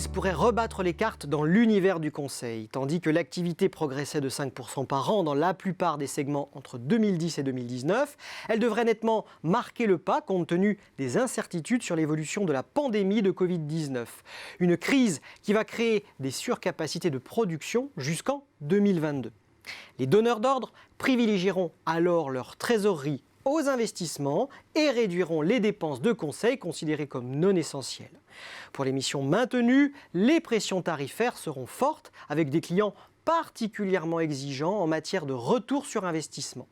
crise pourrait rebattre les cartes dans l'univers du conseil. Tandis que l'activité progressait de 5% par an dans la plupart des segments entre 2010 et 2019, elle devrait nettement marquer le pas compte tenu des incertitudes sur l'évolution de la pandémie de Covid-19. Une crise qui va créer des surcapacités de production jusqu'en 2022. Les donneurs d'ordre privilégieront alors leur trésorerie aux investissements et réduiront les dépenses de conseil considérées comme non essentielles. Pour les missions maintenues, les pressions tarifaires seront fortes avec des clients particulièrement exigeants en matière de retour sur investissement.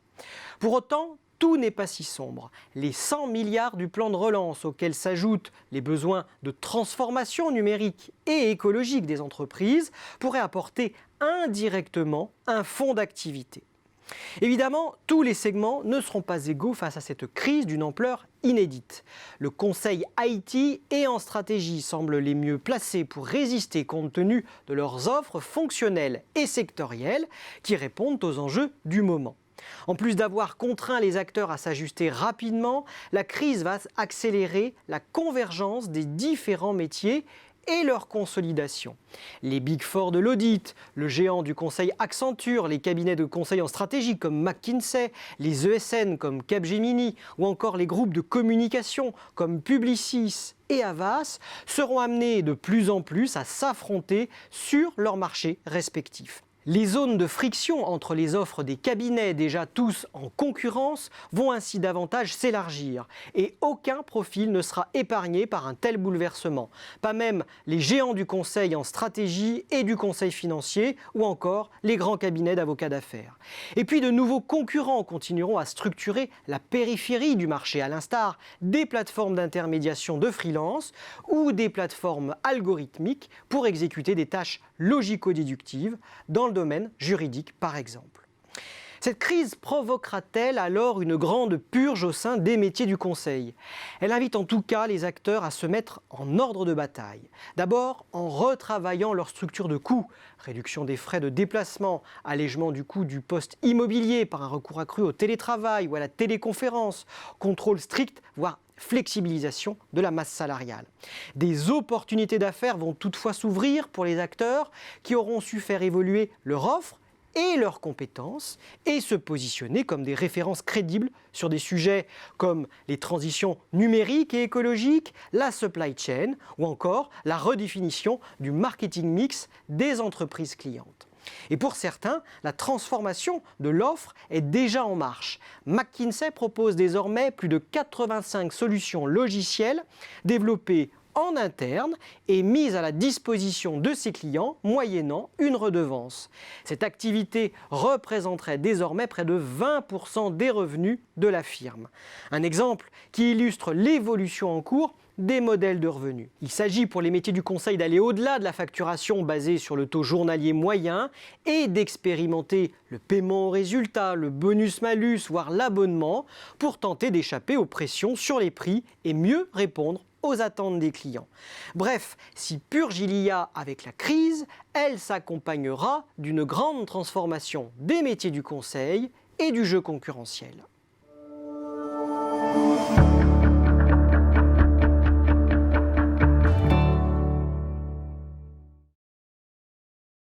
Pour autant, tout n'est pas si sombre. Les 100 milliards du plan de relance auxquels s'ajoutent les besoins de transformation numérique et écologique des entreprises pourraient apporter indirectement un fonds d'activité. Évidemment, tous les segments ne seront pas égaux face à cette crise d'une ampleur inédite. Le conseil IT et en stratégie semblent les mieux placés pour résister compte tenu de leurs offres fonctionnelles et sectorielles qui répondent aux enjeux du moment. En plus d'avoir contraint les acteurs à s'ajuster rapidement, la crise va accélérer la convergence des différents métiers et leur consolidation. Les Big Four de l'audit, le géant du conseil Accenture, les cabinets de conseil en stratégie comme McKinsey, les ESN comme Capgemini ou encore les groupes de communication comme Publicis et Havas seront amenés de plus en plus à s'affronter sur leurs marchés respectifs. Les zones de friction entre les offres des cabinets déjà tous en concurrence vont ainsi davantage s'élargir et aucun profil ne sera épargné par un tel bouleversement. Pas même les géants du conseil en stratégie et du conseil financier ou encore les grands cabinets d'avocats d'affaires. Et puis de nouveaux concurrents continueront à structurer la périphérie du marché à l'instar des plateformes d'intermédiation de freelance ou des plateformes algorithmiques pour exécuter des tâches logico-déductives dans le domaine juridique par exemple. Cette crise provoquera-t-elle alors une grande purge au sein des métiers du conseil? Elle invite en tout cas les acteurs à se mettre en ordre de bataille. D'abord en retravaillant leur structure de coûts, réduction des frais de déplacement, allègement du coût du poste immobilier par un recours accru au télétravail ou à la téléconférence, contrôle strict, voire flexibilisation de la masse salariale. Des opportunités d'affaires vont toutefois s'ouvrir pour les acteurs qui auront su faire évoluer leur offre et leurs compétences et se positionner comme des références crédibles sur des sujets comme les transitions numériques et écologiques, la supply chain ou encore la redéfinition du marketing mix des entreprises clientes. Et pour certains, la transformation de l'offre est déjà en marche. McKinsey propose désormais plus de 85 solutions logicielles développées en interne et mises à la disposition de ses clients moyennant une redevance. Cette activité représenterait désormais près de 20% des revenus de la firme. Un exemple qui illustre l'évolution en cours des modèles de revenus. Il s'agit pour les métiers du conseil d'aller au-delà de la facturation basée sur le taux journalier moyen et d'expérimenter le paiement au résultat, le bonus-malus, voire l'abonnement pour tenter d'échapper aux pressions sur les prix et mieux répondre aux attentes des clients. Bref, si purge il y a avec la crise, elle s'accompagnera d'une grande transformation des métiers du conseil et du jeu concurrentiel.